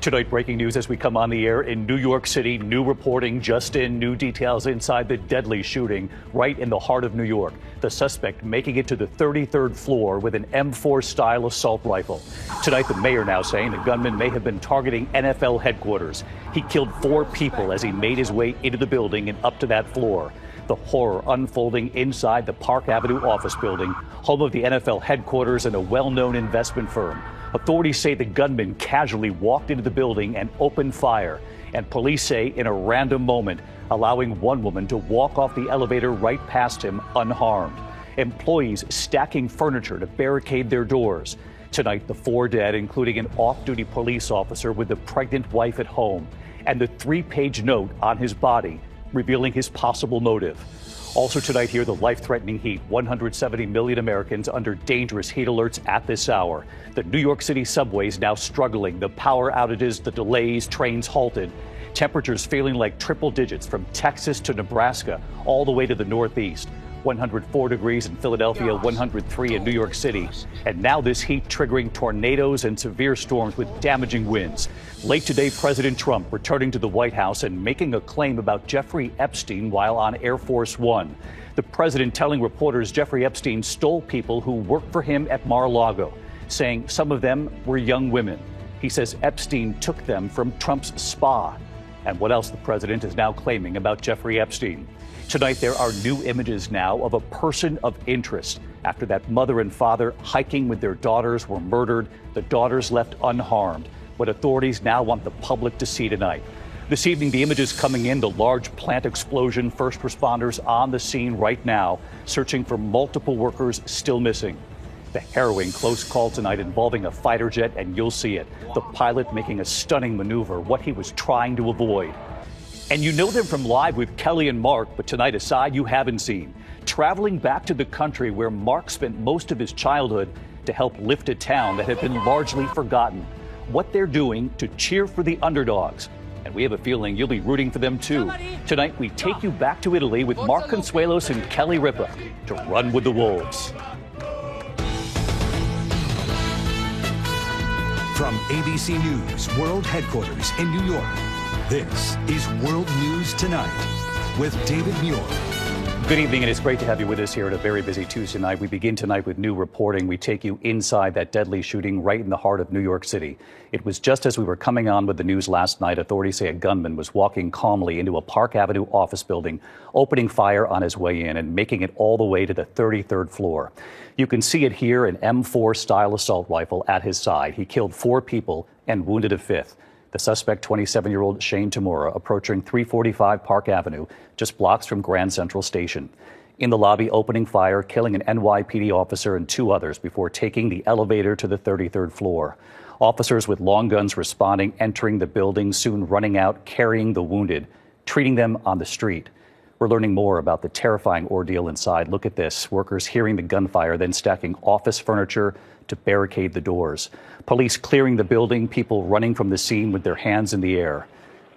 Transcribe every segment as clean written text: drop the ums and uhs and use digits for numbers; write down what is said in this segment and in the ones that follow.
Tonight, breaking news as we come on the air in New York City. New reporting just in, new details inside the deadly shooting right in the heart of New York. The suspect making it to the 33rd floor with an M4 style assault rifle. Tonight, the mayor now saying the gunman may have been targeting NFL headquarters. He killed 4 people as he made his way into the building and up to that floor. The horror unfolding inside the Park Avenue office building, home of the NFL headquarters and a well-known investment firm. Authorities say the gunman casually walked into the building and opened fire. And police say in a random moment, allowing one woman to walk off the elevator right past him unharmed. Employees stacking furniture to barricade their doors. Tonight, the 4 dead, including an off-duty police officer with a pregnant wife at home. And the 3-page note on his body revealing his possible motive. Also tonight here, the life-threatening heat. 170 million Americans under dangerous heat alerts at this hour. The New York City subways now struggling. The power outages, the delays, trains halted. Temperatures feeling like triple digits from Texas to Nebraska, all the way to the Northeast. 104 degrees in Philadelphia, 103 in New York City. And now this heat triggering tornadoes and severe storms with damaging winds. Late today, President Trump returning to the White House and making a claim about Jeffrey Epstein while on Air Force One. The president telling reporters Jeffrey Epstein stole people who worked for him at Mar-a-Lago, saying some of them were young women. He says Epstein took them from Trump's spa. And what else the president is now claiming about Jeffrey Epstein. Tonight, there are new images now of a person of interest after that mother and father hiking with their daughters were murdered. The daughters left unharmed. What authorities now want the public to see tonight. This evening, the images coming in, the large plant explosion, first responders on the scene right now, searching for multiple workers still missing. The harrowing close call tonight involving a fighter jet, and you'll see it. The pilot making a stunning maneuver, what he was trying to avoid. And you know them from Live with Kelly and Mark, but tonight a side you haven't seen. Traveling back to the country where Mark spent most of his childhood to help lift a town that had been largely forgotten. What they're doing to cheer for the underdogs. And we have a feeling you'll be rooting for them too. Tonight we take you back to Italy with Mark Consuelos and Kelly Ripa to run with the Wolves. From ABC News World Headquarters in New York, this is World News Tonight with David Muir. Good evening, and it's great to have you with us here at a very busy Tuesday night. We begin tonight with new reporting. We take you inside that deadly shooting right in the heart of New York City. It was just as we were coming on with the news last night. Authorities say a gunman was walking calmly into a Park Avenue office building, opening fire on his way in and making it all the way to the 33rd floor. You can see it here, an M4 style assault rifle at his side. He killed 4 people and wounded a 5th. The suspect, 27-year-old Shane Tamura, approaching 345 Park Avenue, just blocks from Grand Central Station. In the lobby, opening fire, killing an NYPD officer and 2 others before taking the elevator to the 33rd floor. Officers with long guns responding, entering the building, soon running out, carrying the wounded, treating them on the street. We're learning more about the terrifying ordeal inside. Look at this. Workers hearing the gunfire, then stacking office furniture to barricade the doors. Police clearing the building, people running from the scene with their hands in the air.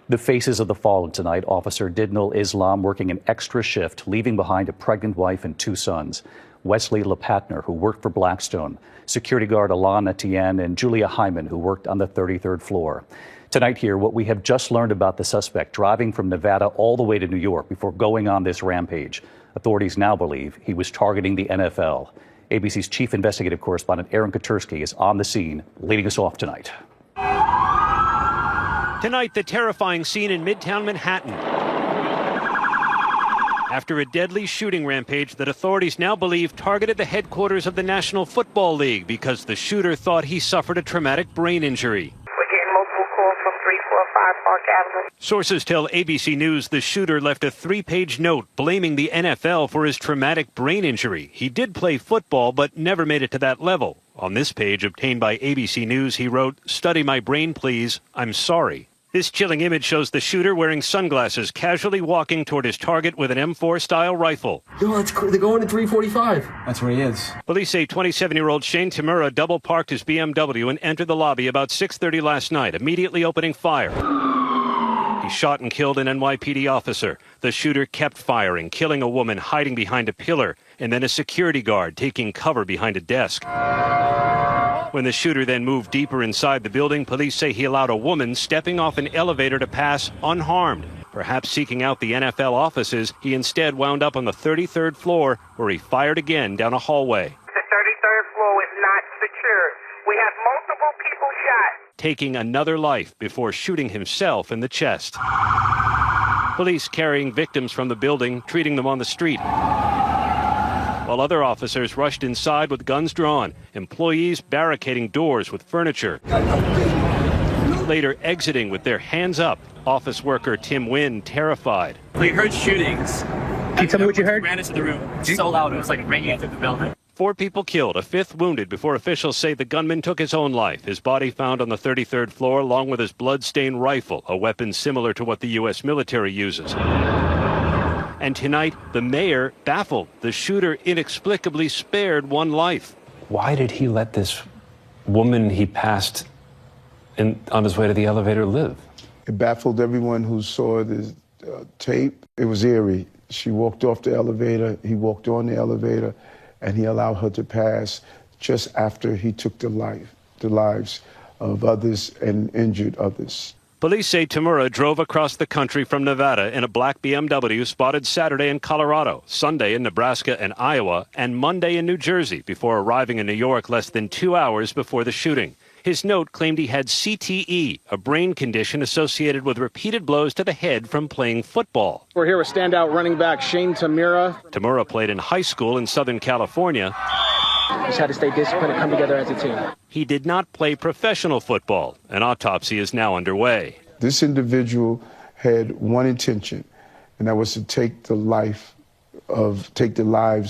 The faces of the fallen tonight. Officer Didnal Islam working an extra shift, leaving behind a pregnant wife and 2 sons. Wesley LePatner, who worked for Blackstone. Security guard Alan Etienne and Julia Hyman, who worked on the 33rd floor. Tonight here, what we have just learned about the suspect driving from Nevada all the way to New York before going on this rampage. Authorities now believe he was targeting the NFL. ABC's chief investigative correspondent Aaron Katersky is on the scene, leading us off tonight. Tonight, the terrifying scene in Midtown Manhattan. After a deadly shooting rampage that authorities now believe targeted the headquarters of the National Football League because the shooter thought he suffered a traumatic brain injury. From 345 Park Avenue. Sources tell ABC News the shooter left a 3-page note blaming the NFL for his traumatic brain injury. He did play football, but never made it to that level. On this page, obtained by ABC News, he wrote, "Study my brain, please. I'm sorry." This chilling image shows the shooter wearing sunglasses, casually walking toward his target with an M4-style rifle. Yo, that's cool. They're going to 345. That's where he is. Police say 27-year-old Shane Tamura double-parked his BMW and entered the lobby about 6:30 last night, immediately opening fire. He shot and killed an NYPD officer. The shooter kept firing, killing a woman hiding behind a pillar, and then a security guard taking cover behind a desk. When the shooter then moved deeper inside the building, police say he allowed a woman stepping off an elevator to pass unharmed. Perhaps seeking out the NFL offices, he instead wound up on the 33rd floor, where he fired again down a hallway. The 33rd floor is not secured. We have multiple people shot. Taking another life before shooting himself in the chest. Police carrying victims from the building, treating them on the street, while other officers rushed inside with guns drawn, employees barricading doors with furniture. Later exiting with their hands up. Office worker Tim Wynn terrified. We heard shootings. Can you tell me what you heard? Ran into the room. So loud, it was like ringing into the building. 4 people killed, a 5th wounded before officials say the gunman took his own life. His body found on the 33rd floor along with his blood-stained rifle, a weapon similar to what the U.S. military uses. And tonight, the mayor baffled. The shooter inexplicably spared one life. Why did he let this woman he passed on his way to the elevator live? It baffled everyone who saw the tape. It was eerie. She walked off the elevator, he walked on the elevator, and he allowed her to pass just after he took the lives of others and injured others. Police say Tamura drove across the country from Nevada in a black BMW spotted Saturday in Colorado, Sunday in Nebraska and Iowa, and Monday in New Jersey before arriving in New York less than 2 hours before the shooting. His note claimed he had CTE, a brain condition associated with repeated blows to the head from playing football. We're here with standout running back Shane Tamura. Tamura played in high school in Southern California. Just had to stay disciplined and come together as a team. He did not play professional football. An autopsy is now underway. This individual had one intention, and that was to take the lives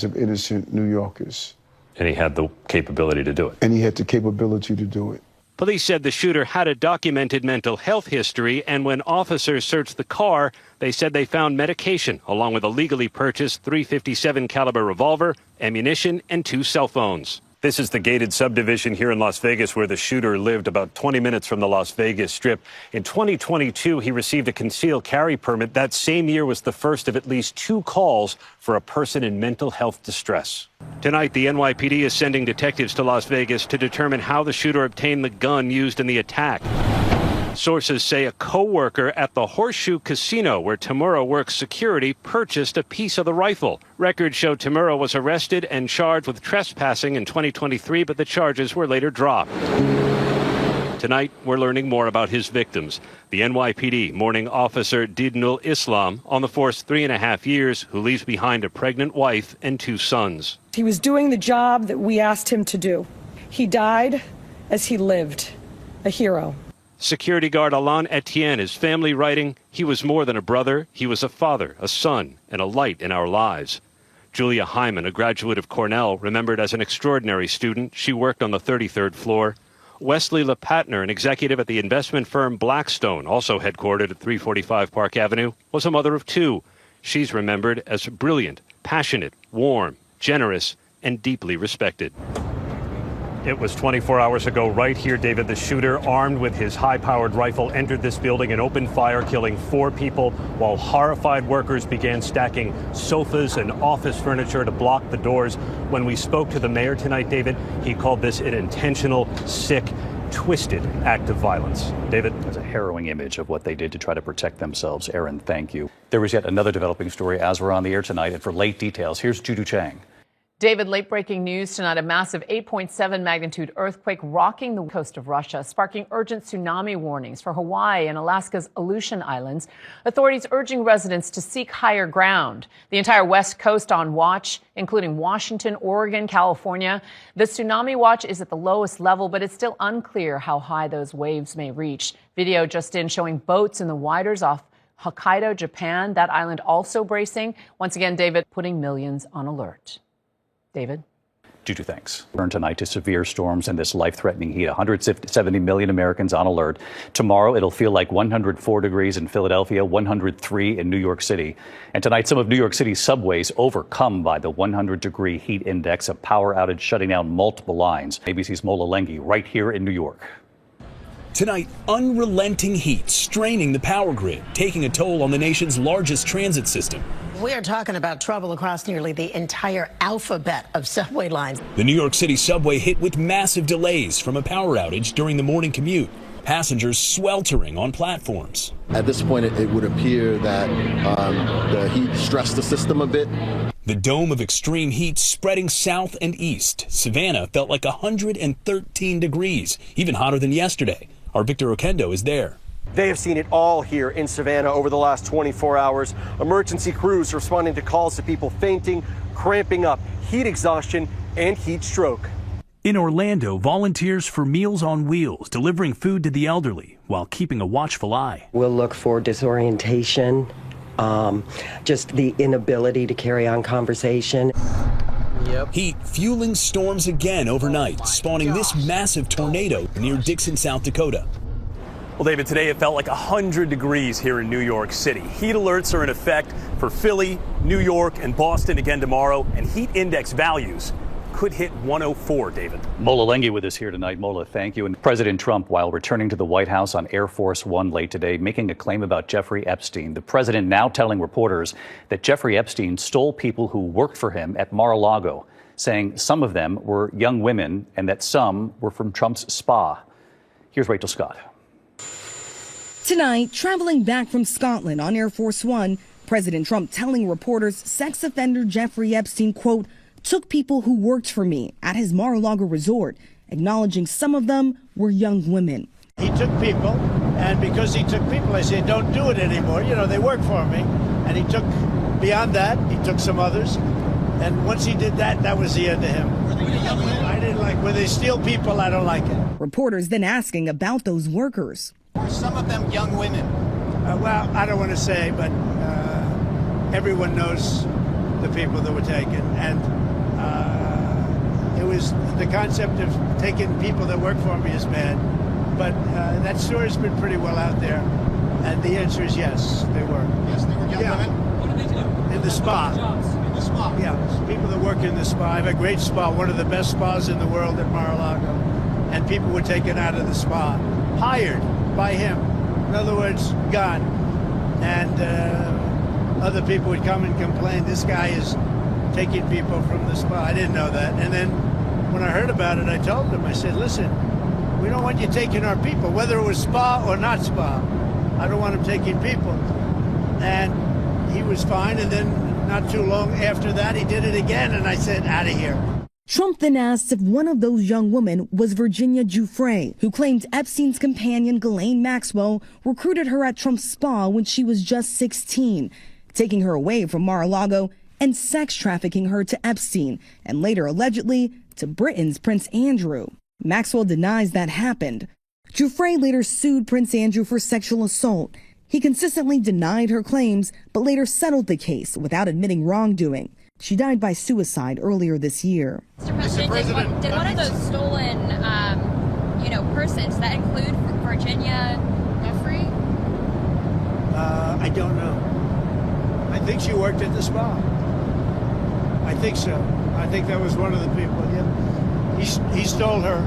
of innocent New Yorkers. And he had the capability to do it. And he had the capability to do it. Police said the shooter had a documented mental health history, and when officers searched the car, they said they found medication, along with a legally purchased .357 caliber revolver, ammunition, and 2 cell phones. This is the gated subdivision here in Las Vegas where the shooter lived, about 20 minutes from the Las Vegas Strip. In 2022, he received a concealed carry permit. That same year was the first of at least 2 calls for a person in mental health distress. Tonight, the NYPD is sending detectives to Las Vegas to determine how the shooter obtained the gun used in the attack. Sources say a co-worker at the Horseshoe Casino, where Tamura works security, purchased a piece of the rifle. Records show Tamura was arrested and charged with trespassing in 2023, but the charges were later dropped. Tonight, we're learning more about his victims. The NYPD mourning officer Didnul Islam on the force 3.5 years, who leaves behind a pregnant wife and 2 sons. He was doing the job that we asked him to do. He died as he lived, a hero. Security guard Alain Etienne, his family writing, he was more than a brother, he was a father, a son, and a light in our lives. Julia Hyman, a graduate of Cornell, remembered as an extraordinary student. She worked on the 33rd floor. Wesley LePatner, an executive at the investment firm Blackstone, also headquartered at 345 Park Avenue, was a mother of 2. She's remembered as brilliant, passionate, warm, generous, and deeply respected. It was 24 hours ago right here, David. The shooter, armed with his high-powered rifle, entered this building and opened fire, killing 4 people, while horrified workers began stacking sofas and office furniture to block the doors. When we spoke to the mayor tonight, David, he called this an intentional, sick, twisted act of violence. David? There's a harrowing image of what they did to try to protect themselves. Aaron, thank you. There was yet another developing story as we're on the air tonight, and for late details, here's Juju Chang. David, late-breaking news tonight. A massive 8.7 magnitude earthquake rocking the coast of Russia, sparking urgent tsunami warnings for Hawaii and Alaska's Aleutian Islands. Authorities urging residents to seek higher ground. The entire West Coast on watch, including Washington, Oregon, California. The tsunami watch is at the lowest level, but it's still unclear how high those waves may reach. Video just in showing boats in the waters off Hokkaido, Japan. That island also bracing. Once again, David, putting millions on alert. David? Juju, thanks. Turn tonight to severe storms and this life-threatening heat. 170 million Americans on alert. Tomorrow, it'll feel like 104 degrees in Philadelphia, 103 in New York City. And tonight, some of New York City's subways overcome by the 100-degree heat index, a power outage shutting down multiple lines. ABC's Mola Lenghi right here in New York. Tonight, unrelenting heat straining the power grid, taking a toll on the nation's largest transit system. We're talking about trouble across nearly the entire alphabet of subway lines. The New York City subway hit with massive delays from a power outage during the morning commute. Passengers sweltering on platforms. At this point, it would appear that the heat stressed the system a bit. The dome of extreme heat spreading south and east. Savannah felt like 113 degrees, even hotter than yesterday. Our Victor Oquendo is there. They have seen it all here in Savannah over the last 24 hours. Emergency crews responding to calls of people fainting, cramping up, heat exhaustion, and heat stroke. In Orlando, volunteers for Meals on Wheels, delivering food to the elderly while keeping a watchful eye. We'll look for disorientation, just the inability to carry on conversation. Heat fueling storms again overnight, spawning this massive tornado near Dixon, South Dakota. Well, David, today it felt like 100 degrees here in New York City. Heat alerts are in effect for Philly, New York, and Boston again tomorrow, and heat index values could hit 104, David. Mola Lenghi with us here tonight. Mola, thank you. And President Trump, while returning to the White House on Air Force One late today, making a claim about Jeffrey Epstein. The president now telling reporters that Jeffrey Epstein stole people who worked for him at Mar-a-Lago, saying some of them were young women and that some were from Trump's spa. Here's Rachel Scott. Tonight, traveling back from Scotland on Air Force One, President Trump telling reporters sex offender Jeffrey Epstein, quote, took people who worked for me at his Mar-a-Lago resort, acknowledging some of them were young women. He took people, and because he took people, I said, don't do it anymore. You know, they work for me. And he took, beyond that, he took some others. And once he did that, that was the end of him. I didn't like, when they steal people, I don't like it. Reporters then asking about those workers. Were some of them young women? Well, I don't want to say, but everyone knows the people that were taken. And it was the concept of taking people that work for me is bad. But that story's been pretty well out there. And the answer is yes, they were. Yes, they were young women? What did they do? In the spa. In the spa? Yeah, people that work in the spa. I have a great spa, one of the best spas in the world at Mar-a-Lago. And people were taken out of the spa, hired by him. In other words, gone. And other people would come and complain, this guy is taking people from the spa. I didn't know that. And then when I heard about it, I told him, I said, listen, we don't want you taking our people, whether it was spa or not spa. I don't want him taking people. And he was fine. And then not too long after that, he did it again. And I said, out of here. Trump then asked if one of those young women was Virginia Giuffre, who claimed Epstein's companion, Ghislaine Maxwell, recruited her at Trump's spa when she was just 16, taking her away from Mar-a-Lago and sex trafficking her to Epstein, and later allegedly to Britain's Prince Andrew. Maxwell denies that happened. Giuffre later sued Prince Andrew for sexual assault. He consistently denied her claims, but later settled the case without admitting wrongdoing. She died by suicide earlier this year. Mr. President, did one of those stolen, persons, that include Virginia Jeffrey? I don't know. I think she worked at the spa. I think so. I think that was one of the people. Yeah. He stole her.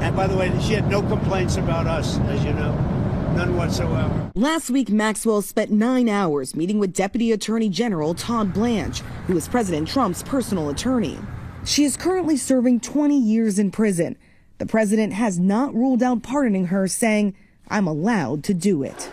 And by the way, she had no complaints about us, as you know. None whatsoever. Last week, Maxwell spent 9 hours meeting with Deputy Attorney General Todd Blanche, who is President Trump's personal attorney. She is currently serving 20 years in prison. The president has not ruled out pardoning her, saying, I'm allowed to do it.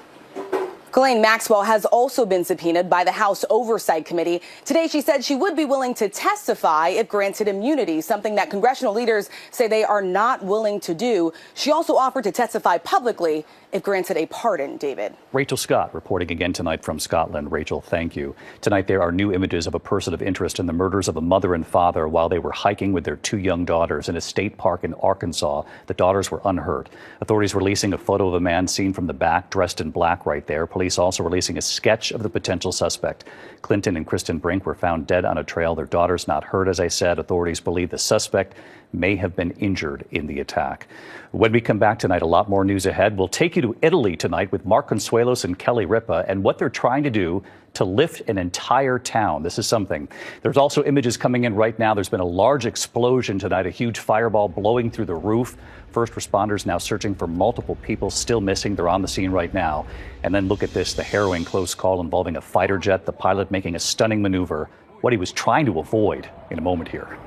Ghislaine Maxwell has also been subpoenaed by the House Oversight Committee. Today, she said she would be willing to testify if granted immunity, something that congressional leaders say they are not willing to do. She also offered to testify publicly if granted a pardon, David. Rachel Scott reporting again tonight from Scotland. Rachel, thank you. Tonight, there are new images of a person of interest in the murders of a mother and father while they were hiking with their 2 young daughters in a state park in Arkansas. The daughters were unhurt. Authorities releasing a photo of a man seen from the back, dressed in black right there. Police also releasing a sketch of the potential suspect. Clinton and Kristen Brink were found dead on a trail. Their daughters not hurt, as I said. Authorities believe the suspect may have been injured in the attack. When we come back tonight, a lot more news ahead. We'll take you to Italy tonight with Mark Consuelos and Kelly Ripa and what they're trying to do to lift an entire town. This is something. There's also images coming in right now. There's been a large explosion tonight, a huge fireball blowing through the roof. First responders now searching for multiple people still missing. They're on the scene right now. And then look at this, the harrowing close call involving a fighter jet, the pilot making a stunning maneuver, what he was trying to avoid in a moment here.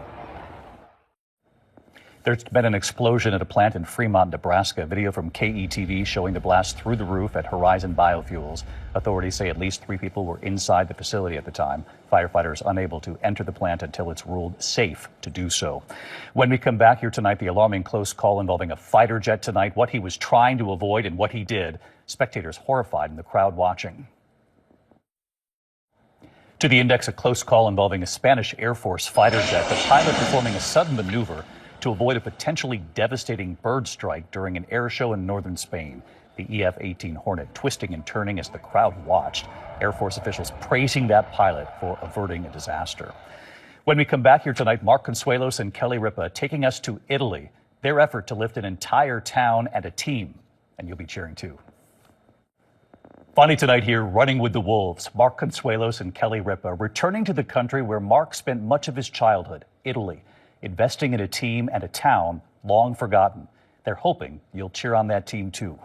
There's been an explosion at a plant in Fremont, Nebraska. Video from KETV showing the blast through the roof at Horizon Biofuels. Authorities say at least 3 people were inside the facility at the time. Firefighters unable to enter the plant until it's ruled safe to do so. When we come back here tonight, the alarming close call involving a fighter jet tonight, what he was trying to avoid and what he did. Spectators horrified and the crowd watching. To the index, a close call involving a Spanish Air Force fighter jet, the pilot performing a sudden maneuver to avoid a potentially devastating bird strike during an air show in northern Spain. The EF-18 Hornet twisting and turning as the crowd watched. Air Force officials praising that pilot for averting a disaster. When we come back here tonight, Mark Consuelos and Kelly Ripa taking us to Italy. Their effort to lift an entire town and a team. And you'll be cheering too. Finally tonight here, running with the Wolves, Mark Consuelos and Kelly Ripa returning to the country where Mark spent much of his childhood, Italy, investing in a team and a town long forgotten. They're hoping you'll cheer on that team too.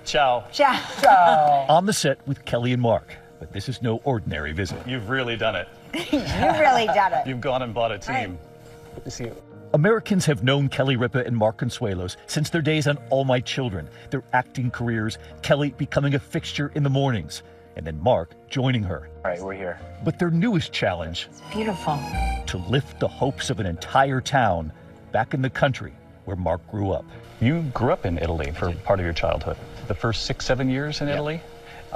Ciao. Ciao. Ciao. On the set with Kelly and Mark, but this is no ordinary visit. You've really done it. You've really done it. You've gone and bought a team. Good to see you. Americans have known Kelly Ripa and Mark Consuelos since their days on All My Children, their acting careers, Kelly becoming a fixture in the mornings, and then Mark joining her. All right, we're here. But their newest challenge, It's beautiful. to lift the hopes of an entire town back in the country where Mark grew up. You grew up in Italy for part of your childhood. The first 6-7 years in Italy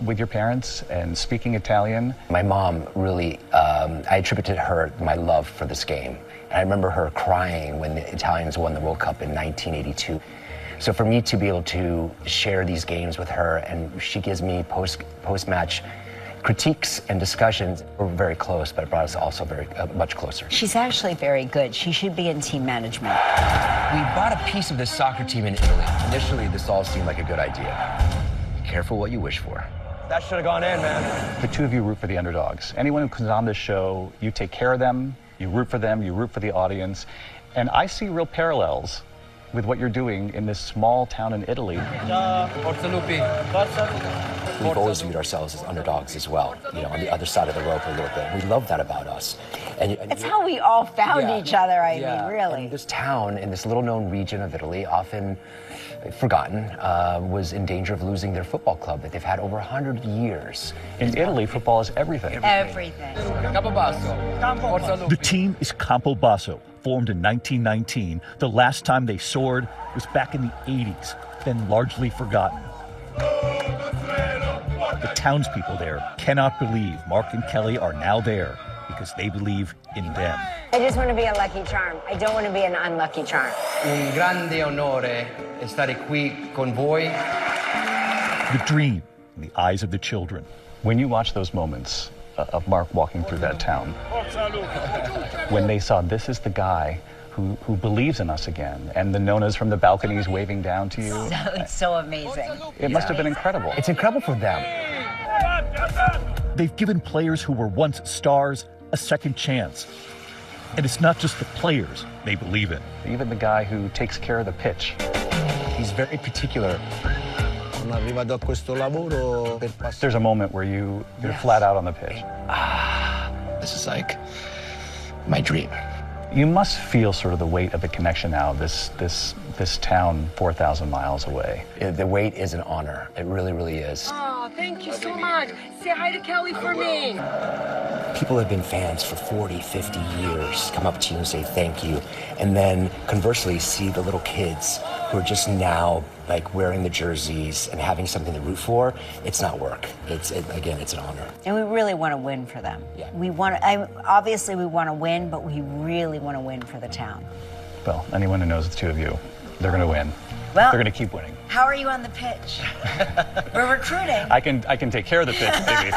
with your parents and speaking Italian. My mom really, I attributed her my love for this game. And I remember her crying when the Italians won the World Cup in 1982. So for me to be able to share these games with her, and she gives me post-match critiques and discussions, we're very close, but it brought us also very much closer. She's actually very good. She should be in team management. We bought a piece of this soccer team in Italy. Initially, this all seemed like a good idea. Be careful what you wish for. That should have gone in, man. The two of you root for the underdogs. Anyone who comes on this show, you take care of them, you root for them, you root for the audience. And I see real parallels with what you're doing in this small town in Italy. We've always viewed ourselves as underdogs as well, you know, on the other side of the rope a little bit. We love that about us. And It's how we all found each other, I mean, really. And this town in this little-known region of Italy, often forgotten, was in danger of losing their football club that they've had over 100 years. In Italy, football is everything. Everything. The team is Campobasso, formed in 1919. The last time they soared was back in the 80s, then largely forgotten. The townspeople there cannot believe Mark and Kelly are now there because they believe in them. I just want to be a lucky charm. I don't want to be an unlucky charm. Un grande onore stare qui con voi. The dream in the eyes of the children. When you watch those moments of Mark walking through that town, when they saw this is the guy who believes in us again, and the Nonas from the balconies waving down to you. It's so amazing. It must have been incredible. It's incredible for them. They've given players who were once stars a second chance. And it's not just the players they believe in. Even the guy who takes care of the pitch. He's very particular. There's a moment where you're flat out on the pitch. This is like my dream. You must feel sort of the weight of the connection now, this town 4,000 miles away. The weight is an honor. It really, really is. Oh, thank you so much. Say hi to Kelly for me. People have been fans for 40, 50 years, come up to you and say thank you. And then conversely, see the little kids who are just now like wearing the jerseys and having something to root for. It's not work. Again, it's an honor. And we really want to win for them. Yeah. Obviously we want to win, but we really want to win for the town. Well, anyone who knows the two of you, they're going to win. Well, they're going to keep winning. How are you on the pitch? We're recruiting. I can take care of the pitch, maybe.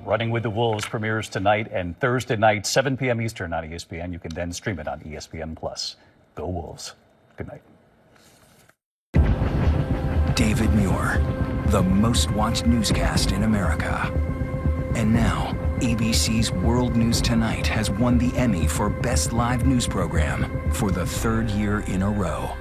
Running with the Wolves premieres tonight and Thursday night, 7 p.m. Eastern on ESPN. You can then stream it on ESPN+. Go Wolves. Good night. David Muir, the most watched newscast in America. And now, ABC's World News Tonight has won the Emmy for Best Live News Program for the third year in a row.